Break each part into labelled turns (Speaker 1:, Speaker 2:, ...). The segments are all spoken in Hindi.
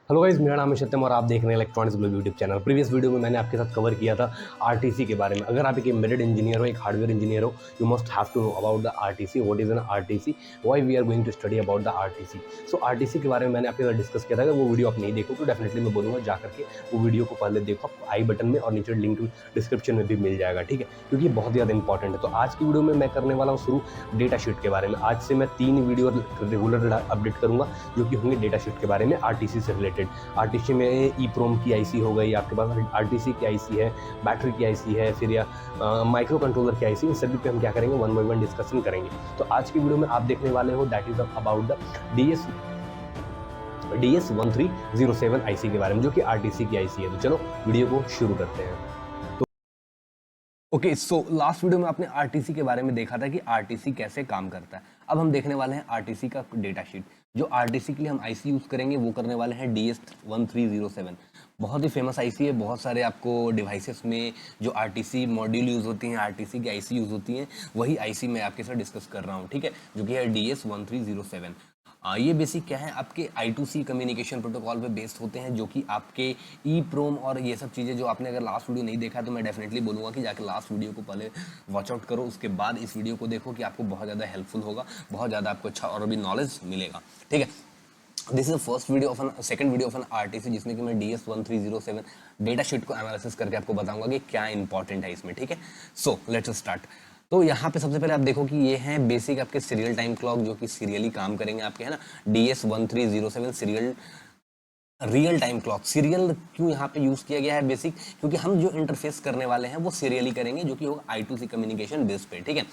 Speaker 1: हेलो गाइस, मेरा नाम है सत्यम और आप देख रहे हैं electronics blog YouTube channel. Previous video में मैंने आपके साथ कवर किया था आरटीसी के बारे में। अगर आप एक एम्बेडेड इंजीनियर हो, एक हार्डवेयर इंजीनियर हो, you must have to know about the RTC, what is an RTC, why we are going to study about the RTC. So RTC के बारे में मैंने आपके साथ डिस्कस किया था। अगर वो वीडियो आप नहीं देखो तो डेफिनेटली मैं बोलूँगा जा करके वो वीडियो को पहले देखो। आपको आई बटन में और नीचे लिंक डिस्क्रिप्शन में भी मिल जाएगा, ठीक है, क्योंकि ये बहुत ज़्यादा इंपॉर्टेंट है। तो आज की वीडियो में मैं करने वाला हूँ शुरू डेटा शीट के बारे में। आज से मैं 3 वीडियो रेगुलर अपडेट करूँगा जो कि होंगे डेटा शीट के बारे में, आरटीसी से रिलेटेड। आरटीसी में ई प्रोम की आईसी हो गई, आपके पास आरटीसी की आईसी है, बैटरी की आईसी है, फिर या माइक्रो कंट्रोलर की आईसी, इन सभी पे हम क्या करेंगे, वन बाय वन डिस्कशन करेंगे। तो आज की वीडियो में आप देखने वाले हो that is about the DS1307 IC के बारे में, जो कि आरटीसी की आईसी है। तो चलो वीडियो को शुरू करते हैं। ओके, सो लास्ट वीडियो में आपने आरटीसी के बारे में देखा था कि आरटीसी कैसे काम करता है। अब हम देखने वाले हैं आरटीसी का डेटा शीट। जो आरटीसी के लिए हम आईसी यूज़ करेंगे वो करने वाले हैं DS1307। बहुत ही फेमस आईसी है। बहुत सारे आपको डिवाइसेस में जो आरटीसी मॉड्यूल यूज़ होती हैं, आरटीसी की आईसी यूज़ होती हैं, वही आईसी मैं आपके साथ डिस्कस कर रहा हूँ, ठीक है, जो कि है DS1307। ये बेसिक क्या है, आपके I2C कम्युनिकेशन प्रोटोकॉल पे बेस्ड होते हैं, जो कि आपके ई प्रोम और ये सब चीज़ें जो आपने अगर लास्ट वीडियो नहीं देखा तो मैं डेफिनेटली बोलूँगा कि जाके लास्ट वीडियो को पहले वॉच आउट करो, उसके बाद इस वीडियो को देखो कि आपको बहुत ज़्यादा हेल्पफुल होगा, बहुत ज़्यादा आपको अच्छा और भी नॉलेज मिलेगा, ठीक है। This is the first video of an second video of an RTC, जिसमें कि मैं DS1307 डेटा शीट को एनालिसिस करके आपको बताऊंगा कि क्या इंपॉर्टेंट है इसमें, ठीक है। So let's start. तो यहाँ पे सबसे पहले आप देखो कि ये है बेसिक आपके सीरियल टाइम क्लॉक, जो कि सीरियली काम करेंगे आपके, है ना। DS1307 serial real time clock. Serial क्यों यहाँ पे यूज किया गया है बेसिक, क्योंकि हम जो इंटरफेस करने वाले हैं वो सीरियली करेंगे, जो कि होगा I2C कम्युनिकेशन बेस पे, ठीक है।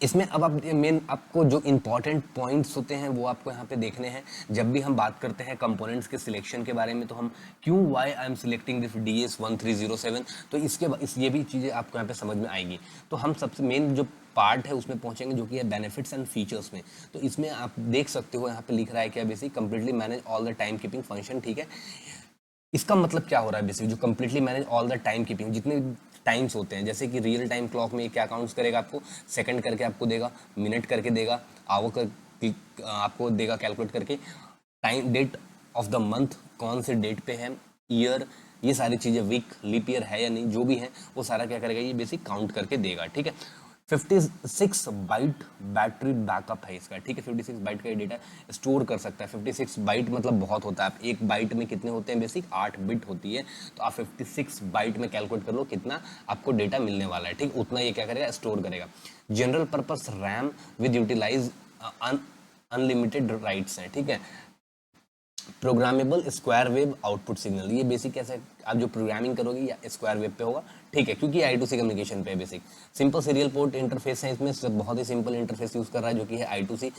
Speaker 1: इसमें अब आप मेन आपको जो इंपॉर्टेंट पॉइंट्स होते हैं वो आपको यहाँ पे देखने हैं। जब भी हम बात करते हैं कंपोनेंट्स के सिलेक्शन के बारे में, तो हम क्यों why I am selecting this DS1307, तो ये भी चीज़ें आपको यहाँ पे समझ में आएगी। तो हम सबसे मेन जो पार्ट है उसमें पहुंचेंगे, जो कि है बेनिफिट्स एंड फीचर्स में। तो इसमें आप देख सकते हो यहाँ पे लिख रहा है क्या, basic completely manage all the time keeping function, ठीक है। इसका मतलब क्या हो रहा है बेसिक, जो completely manage all the time keeping, जितने टाइम्स होते हैं, जैसे कि रियल टाइम क्लॉक में क्या काउंट्स करेगा, आपको सेकंड करके आपको देगा, मिनट करके देगा, आवर कर आपको देगा कैलकुलेट करके, time date of the month कौन से डेट पे है, ईयर, ये सारी चीज़ें, वीक, लीप ईयर है या नहीं, जो भी है वो सारा क्या करेगा, ये बेसिक काउंट करके देगा, ठीक है। 56 बाइट बैटरी बैकअप है इसका, ठीक है। 56 बाइट का ये डेटा स्टोर कर सकता है। 56 बाइट मतलब बहुत होता है। आप एक बाइट में कितने होते हैं, बेसिक 8 बिट होती है, तो आप 56 बाइट में कैलकुलेट कर लो कितना आपको डेटा मिलने वाला है, ठीक। उतना ये क्या करेगा, स्टोर करेगा। General purpose RAM with utilize unlimited writes हैं, ठीक है। Programmable square wave output signal, ये बेसिक कैसे आप जो प्रोग्रामिंग करोगे या स्क्वायर वेव पे होगा, ठीक है, क्योंकि I2C कम्युनिकेशन पे है basic. Simple serial port interface है इसमें, बहुत ही सिंपल इंटरफेस यूज कर रहा है, जो कि है I2C।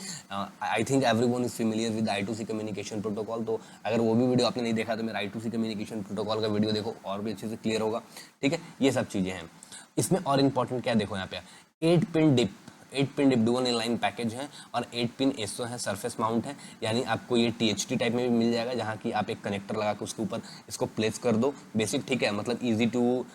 Speaker 1: I think everyone is familiar with I2C communication protocol. तो अगर वो भी वीडियो आपने नहीं देखा तो मेरा I2C कम्युनिकेशन प्रोटोकॉल का वीडियो देखो, और भी अच्छे से क्लियर होगा, ठीक है। ये सब चीज़ें हैं इसमें। और इंपॉर्टेंट क्या देखो यहाँ पे, 8 pin DIP dual inline package है, और 8 पिन एसओ है, सरफेस माउंट है, यानी आपको ये THT टाइप में भी मिल जाएगा, जहाँ की आप एक कनेक्टर लगा के उसके ऊपर इसको प्लेस कर दो, बेसिक, ठीक है। मतलब easy to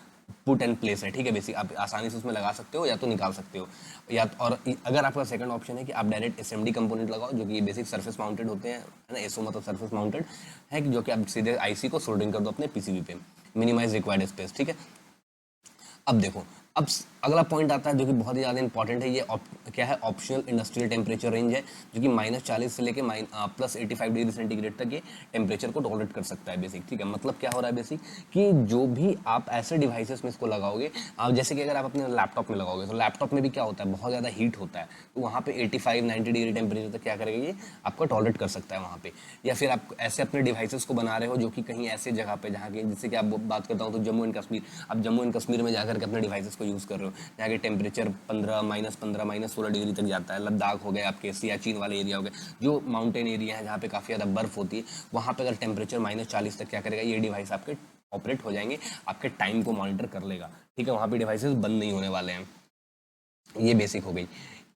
Speaker 1: put and place है, ठीक है। बेसिक आप आसानी से उसमें लगा सकते हो या तो निकाल सकते हो, या और अगर आपका सेकंड ऑप्शन है कि आप डायरेक्ट SMD कंपोनेंट लगाओ, जो कि बेसिक सरफेस माउंटेड होते हैं, है ना। एसओ मतलब सरफेस माउंटेड है, जो कि आप सीधे आईसी को सोल्डरिंग कर दो अपने पीसीबी पे, मिनिमाइज रिक्वायर्ड स्पेस, ठीक है। अब देखो, अब अगला पॉइंट आता है जो कि बहुत ही ज़्यादा इंपॉर्टेंट है। ये क्या है, ऑप्शनल इंडस्ट्रियल टेम्परेचर रेंज है, जो कि -40 से लेके +85 डिग्री सेंटीग्रेड तक ये टेम्परेचर को टॉलरेट कर सकता है बेसिक, ठीक है। मतलब क्या हो रहा है बेसिक, कि जो भी आप ऐसे डिवाइसेस में इसको लगाओगे, जैसे कि अगर आप अपने लैपटॉप में लगाओगे, तो लैपटॉप में भी क्या होता है, बहुत ज़्यादा हीट होता है, तो वहाँ पे 85-90 डिग्री टेम्परेचर तक क्या करेगा, ये आपको टॉलरेट कर सकता है वहाँ पे। या फिर आप ऐसे अपने डिवाइसेस को बना रहे हो जो कि कहीं ऐसे जगह पे, जहाँ के, जैसे कि आप बात करता हूँ तो जम्मू एंड कश्मीर, आप जम्मू एंड कश्मीर में जाकर के अपने डिवाइसेस को यूज़ कर रहे हो, जहाँ के टेम्परेचर -15 -16 डिग्री तक जाता है। लद्दाख हो गए, आपके सियाचिन वाले एरिया हो गए, जो माउंटेन एरिया है जहाँ पे काफ़ी ज़्यादा बर्फ होती है, वहाँ पे अगर टेम्परेचर -40 तक क्या करेगा, ये डिवाइस आपके ऑपरेट हो जाएंगे, आपके टाइम को मॉनिटर कर लेगा, ठीक है। वहाँ पे डिवाइसेस बंद नहीं होने वाले हैं। ये बेसिक हो गई।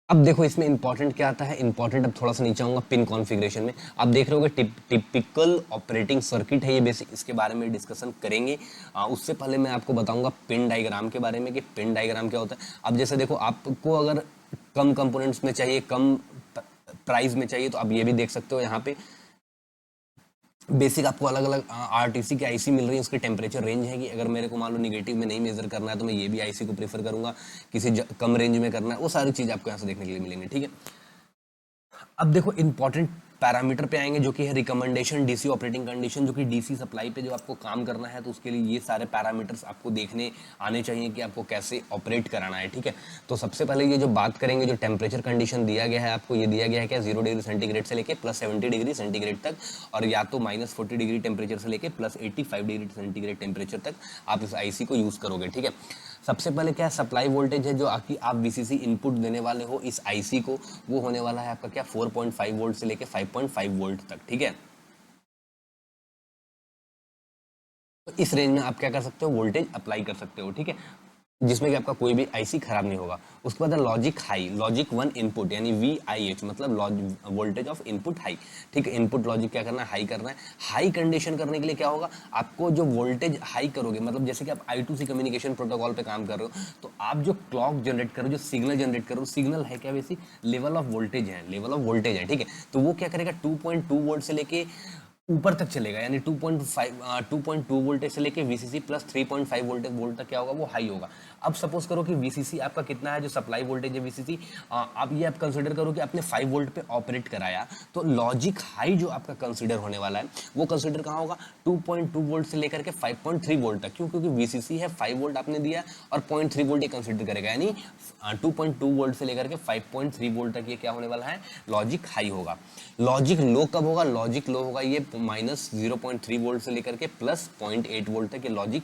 Speaker 1: अब देखो इसमें इंपॉर्टेंट क्या आता है, इंपॉर्टेंट अब थोड़ा सा नीचे आऊंगा पिन कॉन्फ़िगरेशन में। आप देख रहे होगे टिपिकल ऑपरेटिंग सर्किट है ये बेसिक, इसके बारे में डिस्कशन करेंगे। उससे पहले मैं आपको बताऊंगा पिन डायग्राम के बारे में कि पिन डायग्राम क्या होता है। अब जैसे देखो, आपको अगर कम कंपोनेंट्स में चाहिए, कम प्राइस में चाहिए, तो आप ये भी देख सकते हो यहाँ पे बेसिक आपको अलग अलग आरटीसी की आईसी मिल रही है, उसकी टेम्परेचर रेंज है कि अगर मेरे को मान लो निगेटिव में नहीं मेजर करना है तो मैं ये भी आईसी को प्रीफर करूंगा, किसी कम रेंज में करना है, वो सारी चीज़ आपको यहाँ से देखने के लिए मिलेंगी। ठीक है, अब देखो इंपॉर्टेंट पैरामीटर पे आएंगे जो कि है रिकमेंडेशन डीसी ऑपरेटिंग कंडीशन, जो कि डीसी सप्लाई पे जो आपको काम करना है तो उसके लिए ये सारे पैरामीटर्स आपको देखने आने चाहिए कि आपको कैसे ऑपरेट कराना है। ठीक है, तो सबसे पहले ये जो बात करेंगे, जो टेम्परेचर कंडीशन दिया गया है आपको, ये दिया गया है क्या 0 डिग्री सेंटीग्रेड से लेके +70 डिग्री सेंटीग्रेड तक, और या तो -40 डिग्री टेम्परेचर से लेके +85 डिग्री सेंटीग्रेड टेम्परेचर तक आप इस आईसी को यूज़ करोगे। ठीक है, सबसे पहले क्या सप्लाई वोल्टेज है जो आप वीसीसी इनपुट देने वाले हो इस आईसी को, वो होने वाला है आपका क्या 4.5 वोल्ट से लेके 5.5 वोल्ट तक। ठीक है, तो इस रेंज में आप क्या कर सकते हो, वोल्टेज अप्लाई कर सकते हो। ठीक है, जिसमें कि आपका कोई भी आईसी खराब नहीं होगा। उसके बाद लॉजिक हाई, लॉजिक 1 इनपुट यानी VIH मतलब वोल्टेज ऑफ इनपुट हाई। ठीक है, इनपुट लॉजिक क्या करना है, हाई करना है। हाई कंडीशन करने के लिए क्या होगा, आपको जो वोल्टेज हाई करोगे, मतलब जैसे कि आप I2C कम्युनिकेशन प्रोटोकॉल पे काम कर रहे हो, तो आप जो क्लॉक जनरेट करो, जो सिग्नल जनरेट करो, सिग्नल है क्या बेसिक लेवल ऑफ वोल्टेज है, लेवल ऑफ वोल्टेज है। ठीक है, तो वो क्या करेगा 2.2 वोल्ट से लेके ऊपर तक चलेगा, यानी 2.2 वोल्टेज से लेके वीसीसी +3.5 वोल्ट तक क्या होगा, वो हाई होगा। अब सपोज करो कि वीसीसी आपका कितना है, जो सप्लाई वोल्टेज है वीसीसी, आप ये आप कंसिडर करो कि आपने 5 वोल्ट पे ऑपरेट कराया, तो लॉजिक हाई जो आपका कंसिडर होने वाला है वो कंसिडर कहाँ होगा, 2.2 वोल्ट से लेकर के 5.3 वोल्ट तक। क्यों, क्योंकि वीसीसी है 5 वोल्ट आपने दिया और 0.3 वोल्ट ये कंसिडर करेगा, यानी 2.2 वोल्ट से लेकर के 5.3 वोल्ट तक ये क्या होने वाला है, लॉजिक हाई होगा। लॉजिक लो कब होगा, लॉजिक लो होगा ये -0.3 वोल्ट से लेकर के +0.8 वोल्ट तक ये लॉजिक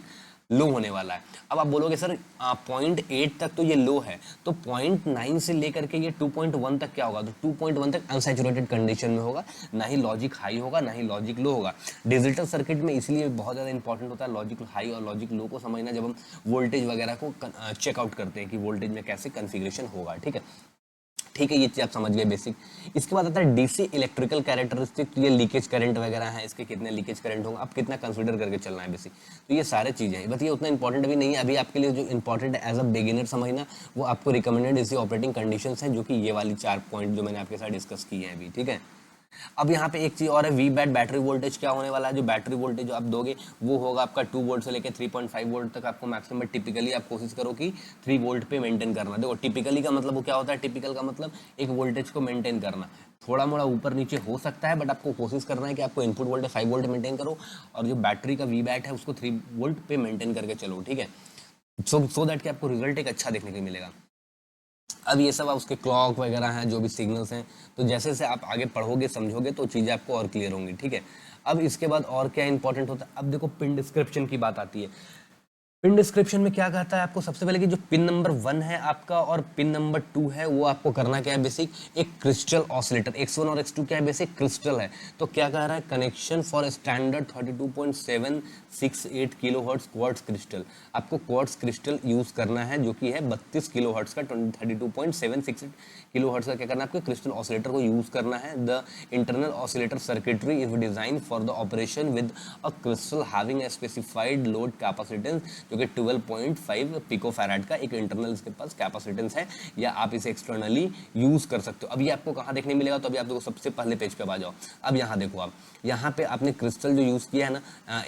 Speaker 1: लो होने वाला है। अब आप बोलोगे सर 0.8 तक तो ये लो है, तो 0.9 से लेकर के ये 2.1 तक क्या होगा, तो 2.1 तक अनसैचुरेटेड कंडीशन में होगा, ना ही लॉजिक हाई होगा ना ही लॉजिक लो होगा। डिजिटल सर्किट में इसलिए बहुत ज़्यादा इंपॉर्टेंट होता है लॉजिक हाई और लॉजिक लो को समझना, जब हम वोल्टेज वगैरह को चेकआउट करते हैं कि वोल्टेज में कैसे कन्फिग्रेशन होगा। ठीक है, ठीक है, ये चीज़ आप समझ गए बेसिक। इसके बाद आता है डीसी इलेक्ट्रिकल कैरेक्टरिस्टिक, ये लीकेज करंट वगैरह है, इसके कितने लीकेज करंट होंगे, आप कितना कंसीडर करके चलना है बेसिक। तो ये सारे चीज़ें हैं, बट ये उतना इंपॉर्टेंट भी नहीं है अभी आपके लिए। जो इंपॉर्टेंट है एज अ बिगिनर समझना, वो आपको रिकमेंडेड डीसी ऑपरेटिंग कंडीशंस हैं, जो कि ये वाली 4 पॉइंट जो मैंने आपके साथ डिस्कस की है अभी। ठीक है, अब यहाँ पे एक चीज़ और है, वी बैट बैटरी वोल्टेज क्या होने वाला है, जो बैटरी वोल्टेज जो आप दोगे वो होगा आपका 2 वोल्ट से लेकर 3.5 वोल्ट तक आपको मैक्सिमम। टिपिकली आप कोशिश करो कि 3 वोल्ट पे मेंटेन करना। देखो टिपिकली का मतलब वो क्या होता है, टिपिकल का मतलब एक वोल्टेज को मेंटेन करना, थोड़ा मोड़ा ऊपर नीचे हो सकता है, बट आपको कोशिश करना है कि आपको इनपुट वोल्टेज 5 वोल्ट मेंटेन करो, और जो बैटरी का वी बैट है उसको 3 वोल्ट पे मेंटेन करके चलो। ठीक है, सो दैट कि आपको रिजल्ट एक अच्छा देखने को मिलेगा। अब ये सब उसके क्लॉक वगैरह हैं, जो भी सिग्नल्स हैं, तो जैसे जैसे आप आगे पढ़ोगे समझोगे तो चीज़ें आपको और क्लियर होंगी। ठीक है, अब इसके बाद और क्या इंपॉर्टेंट होता है, अब देखो पिन डिस्क्रिप्शन की बात आती है। पिन डिस्क्रिप्शन में क्या कहता है आपको, सबसे पहले कि जो पिन नंबर 1 है आपका और पिन नंबर 2 है, वो आपको करना क्या है बेसिक, एक क्रिस्टल ऑसिलेटर। X1 और X2 क्या है बेसिक, क्रिस्टल है। तो क्या कह रहा है, connection for standard 32.768 kilohertz quartz crystal. आपको क्वार्ट्ज क्रिस्टल यूज करना है, जो कि है 32 किलोहर्ट्ज का, 32.768 किलोहर्ट्ज का क्या करना है, आपको क्रिस्टल ऑसिलेटर को यूज करना है। The internal oscillator circuitry is design for the operation with a crystal having a specified load capacitance, जो कि 12.5 पिकोफैराड का एक इंटरनल इसके पास कैपेसिटेंस है, या आप इसे एक्सटर्नली यूज कर सकते हो। अब ये आपको कहाँ देखने मिलेगा, तो अभी आप देखो सबसे पहले पेज पे आ जाओ। अब यहाँ देखो, आप यहाँ पे आपने क्रिस्टल जो यूज किया है ना,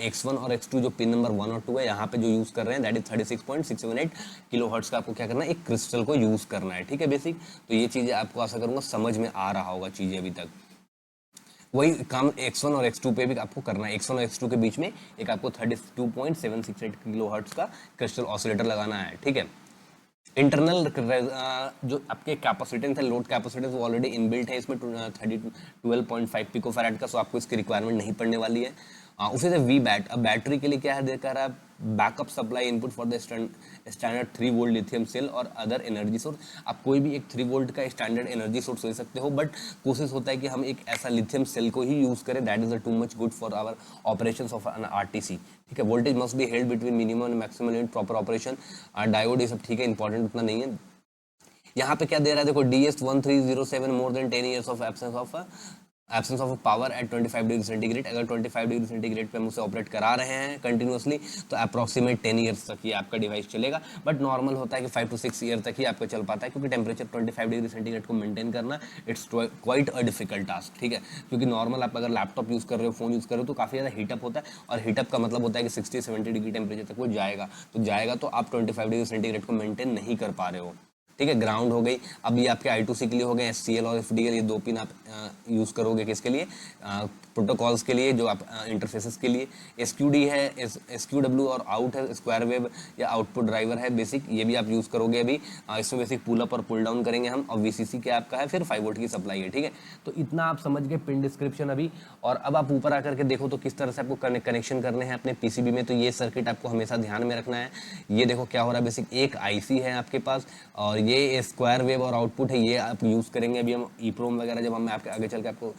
Speaker 1: X1 और X2 जो पिन नंबर 1 और 2 है, यहाँ पे जो यूज कर रहे हैं दैट इज 36.678 किलोहर्ट्ज का आपको क्या करना है, एक क्रिस्टल को यूज करना है। ठीक है बेसिक, तो ये चीजें आपको आशा करूंगा समझ में आ रहा होगा चीजें अभी तक। वही काम X1 और X2 पे भी आपको करना है। X1 और X2 के बीच में एक आपको 32.768 किलोहर्ट्ज का क्रिस्टल ऑसिलेटर लगाना है। ठीक है, इंटरनल जो आपके कैपेसिटेंस है, लोड कैपेसिटेंस, वो ऑलरेडी इनबिल्ट है इसमें 12.5 पिकोफैराड का, सो आपको इसकी रिक्वायरमेंट नहीं पड़ने वाली है। उसी से वी बैट, अब बैटरी के लिए क्या है देखा रहा है, backup supply input for the standard 3 volt lithium cell और अदर एनर्जी सोर्स। आप कोई भी एक 3 वोल्ट का स्टैंडर्ड एनर्जी सोर्स ले सकते हो, बट कोशिश होता है कि हम एक ऐसा लिथियम सेल को ही यूज करें, that is too much good for our operations of an RTC. ठीक है, voltage must be held between minimum and maximum limit proper operation. Diode ये सब ठीक है, इंपॉर्टेंट उतना नहीं है। यहाँ पे क्या दे रहा है देखो, DS1307 more than 10 years of absence of absence of power at 25 degree centigrade, अगर 25 डिग्री सेंटीग्रेड पे हम उसे ऑपरेट करा रहे हैं कंटिन्यूसली तो अप्रॉक्सीमेट 10 ईयर्स तक ये आपका डिवाइस चलेगा। बट नॉर्मल होता है कि 5 to 6 ईयर तक ही आपका चल पाता है, क्योंकि टेम्परेचर 25 डिग्री सेंटीग्रेड को मेंटेन करना it's quite a difficult task, ठीक है। क्योंकि नॉर्मल आप अगर लैपटॉप यूज़ कर रहे हो, फोन यूज़ कर रहे हो, तो काफ़ी ज़्यादा हीटअप होता है, और हीटअप का मतलब होता है कि 60-70 डिग्री टेम्परेचर तक वो जाएगा तो आप 25 डिग्री सेंटीग्रेड को मेंटेन नहीं कर पा रहे हो, ठीक है। ग्राउंड हो गई। अब ये आपके I2C के लिए हो गए, SCL और FDL, ये दो पिन आप यूज़ करोगे किसके लिए, प्रोटोकॉल्स के लिए, जो आप इंटरफेसेस के लिए। SQD है, SQW और आउट है, स्क्वायर वेव या आउटपुट ड्राइवर है बेसिक, ये भी आप यूज़ करोगे अभी। इसमें बेसिक पुल अप और पुल डाउन करेंगे हम, और VCC क्या आपका है, फिर 5 वोल्ट की सप्लाई है, ठीक है। तो इतना आप समझ गए पिन डिस्क्रिप्शन अभी। और अब आप ऊपर आकर के देखो तो किस तरह से आपको कनेक्शन करने हैं अपने PCB में। तो ये सर्किट आपको हमेशा ध्यान में रखना है। ये देखो क्या हो रहा है, बेसिक एक IC है आपके पास, और ये स्क्वायर वेव और आउटपुट है, ये आप यूज़ करेंगे अभी हम EEPROM वगैरह, जब हम आपके आगे चल के आपको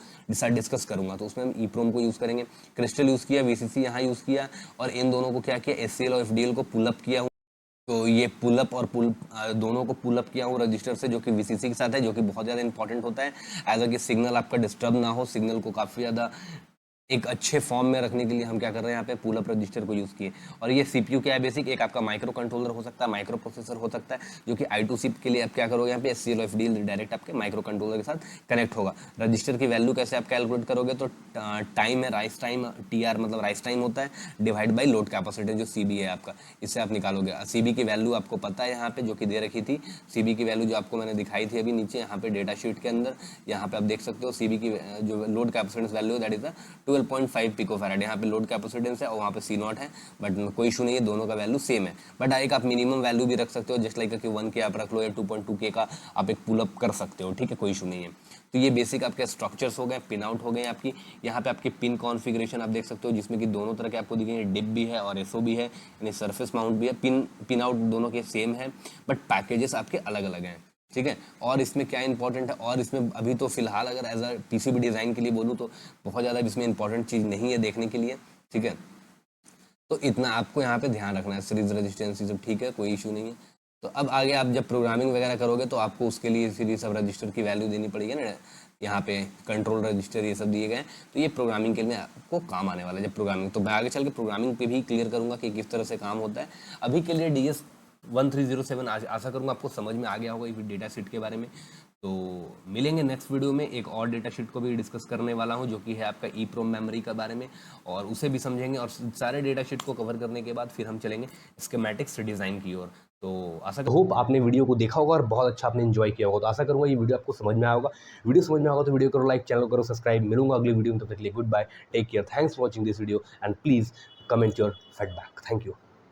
Speaker 1: डिस्कस करूंगा तो उसमें हम EEPROM को यूज़ करेंगे। क्रिस्टल यूज़ किया, VCC यहाँ यूज़ किया, और इन दोनों को क्या किया, SCL और FDL को पुल अप किया हूँ। तो ये पुल अप और दोनों को पुल अप किया हूँ रजिस्टर से, जो कि VCC के साथ है, जो कि बहुत ज़्यादा इंपॉर्टेंट होता है एज अ कि सिग्नल आपका डिस्टर्ब ना हो। सिग्नल को काफ़ी ज़्यादा एक अच्छे फॉर्म में रखने के लिए हम क्या कर रहे हैं, यहाँ पे पुल अप रजिस्टर को यूज़ किए। और ये CPU क्या है, बेसिक एक आपका माइक्रो कंट्रोलर हो सकता है, माइक्रो प्रोसेसर हो सकता है, जो कि I2C के लिए आप क्या करोगे, यहाँ पे SCL और FDL डायरेक्ट आपके माइक्रो कंट्रोलर के साथ कनेक्ट होगा। रजिस्टर की वैल्यू कैसे आप कैलकुलेट करोगे, तो टाइम है, राइस टाइम, TR मतलब राइस टाइम होता है, डिवाइड बाई लोड कैपेसिटेंस जो CB है आपका, इससे आप निकालोगे। CB की वैल्यू आपको पता है यहाँ पे, जो कि दे रखी थी। CB की वैल्यू जो आपको मैंने दिखाई थी अभी नीचे यहाँ पे डेटा शीट के अंदर, यहाँ पे आप देख सकते हो CB की जो load capacitance value that is 12.5 picofarad. यहाँ पे लोड कैपेसिटेंस है और वहाँ पे C0 है, बट कोई इशू नहीं है, दोनों का वैल्यू सेम है। बट एक आप मिनिमम वैल्यू भी रख सकते हो, जस्ट लाइक कि 1K आप रख लो या 2.2K का आप एक पुल अप कर सकते हो, ठीक है, कोई इशू नहीं है। तो ये बेसिक आपके स्ट्रक्चर्स हो गए, पिन आउट हो गए आपकी। यहाँ पे आपकी पिन कॉन्फ़िगरेशन आप देख सकते हो, जिसमें कि दोनों तरह के आपको दिखेंगे, डिप भी है और SO भी है, यानी सरफेस माउंट भी है। पिन आउट दोनों के सेम है, बट पैकेजेस आपके अलग अलग हैं, ठीक है। और इसमें क्या इंपॉर्टेंट है, और इसमें अभी तो फिलहाल अगर एज अ PCB डिज़ाइन के लिए बोलूँ तो बहुत ज़्यादा इसमें इंपॉर्टेंट चीज़ नहीं है देखने के लिए, ठीक है। तो इतना आपको यहाँ पे ध्यान रखना है, सीरीज रेजिस्टेंस सब ठीक है, कोई इशू नहीं है। तो अब आगे आप जब प्रोग्रामिंग वगैरह करोगे तो आपको उसके लिए सीरीज सब रजिस्टर की वैल्यू देनी पड़ेगी ना, यहाँ पे कंट्रोल रजिस्टर ये सब दिए गए हैं, तो ये प्रोग्रामिंग के लिए आपको काम आने वाला है जब प्रोग्रामिंग। तो मैं आगे चल के प्रोग्रामिंग पे भी क्लियर करूँगा कि किस तरह से काम होता है। अभी के लिए DS1307 आशा करूँगा आपको समझ में आ गया होगा डेटा शीट के बारे में। तो मिलेंगे नेक्स्ट वीडियो में, एक और डेटा शीट को भी डिस्कस करने वाला हूं, जो कि है आपका EEPROM मेमोरी के बारे में, और उसे भी समझेंगे। और सारे डेटा शीट को कवर करने के बाद फिर हम चलेंगे स्कीमेटिक्स डिज़ाइन की ओर। तो आशा होप आपने वीडियो को देखा होगा और बहुत अच्छा आपने एंजॉय किया होगा। तो आशा करूँगा ये वीडियो आपको समझ में आया होगा। वीडियो समझ में आएगा तो वीडियो करो लाइक, चैनल करो सब्सक्राइब। मिलूंगा अगली वीडियो में, तब तक के लिए good bye, take care, thanks for watching this video and please comment your feedback. Thank you.